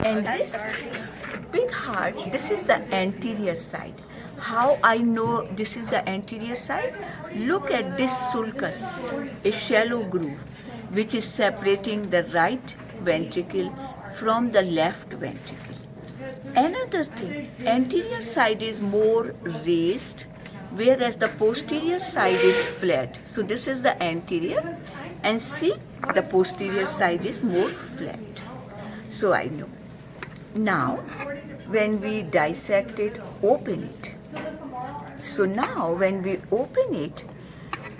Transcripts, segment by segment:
And this big heart, this is the anterior side. How I know this is the anterior side? Look at this sulcus, a shallow groove, which is separating the right ventricle from the left ventricle. Another thing, anterior side is more raised, whereas the posterior side is flat. So this is the anterior, and see, the posterior side is more flat. So I know. Now, when we dissect it, open it. So now, when we open it,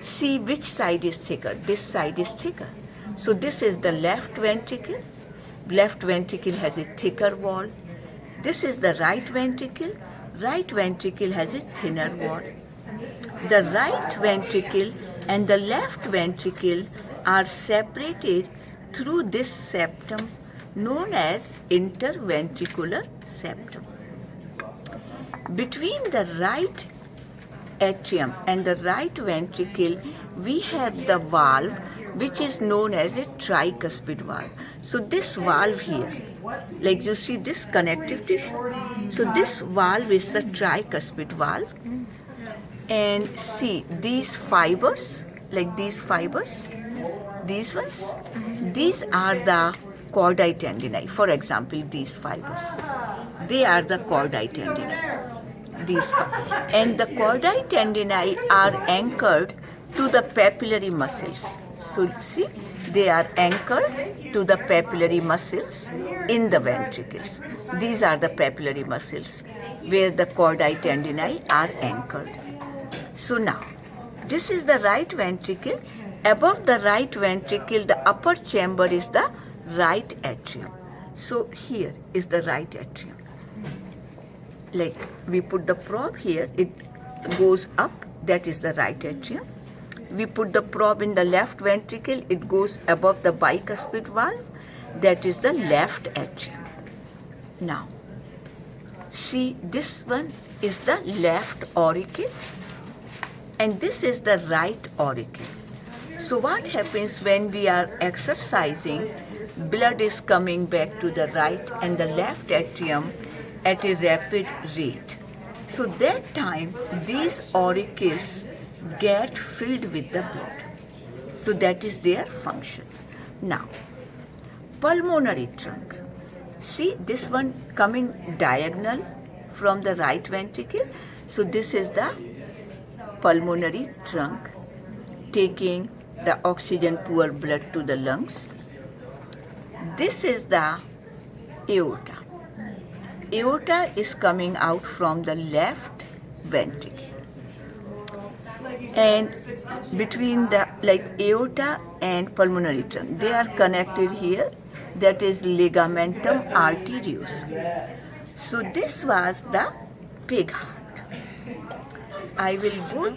see which side is thicker. This side is thicker. So this is the left ventricle. Left ventricle has a thicker wall. This is the right ventricle. Right ventricle has a thinner wall. The right ventricle and the left ventricle are separated through this septum known as interventricular septum. Between the right atrium and the right ventricle, we have the valve which is known as a tricuspid valve. So this valve here, like you see this connective tissue, so this valve is the tricuspid valve. And see these fibers, like these fibers, these ones, these are the chordae tendineae. For example, these fibers, they are the chordae tendineae. These fibers. And the chordae tendineae are anchored to the papillary muscles. So see, they are anchored to the papillary muscles in the ventricles. These are the papillary muscles where the chordae tendineae are anchored. So now, this is the right ventricle. Above the right ventricle, the upper chamber is the right atrium. So here is the right atrium. Like we put the probe here, it goes up, that is the right atrium. We put the probe in the left ventricle, it goes above the bicuspid valve, that is the left atrium. Now, see, this one is the left auricle and this is the right auricle. So what happens when we are exercising? Blood is coming back to the right and the left atrium at a rapid rate. So that time these auricles get filled with the blood. So that is their function. Now, pulmonary trunk. See this one coming diagonal from the right ventricle. So this is the pulmonary trunk taking the oxygen poor blood to the lungs. This is the aorta. Aorta is coming out from the left ventricle. And between the aorta and pulmonary trunk, they are connected here. That is ligamentum arteriosum. So this was the pig heart. I will go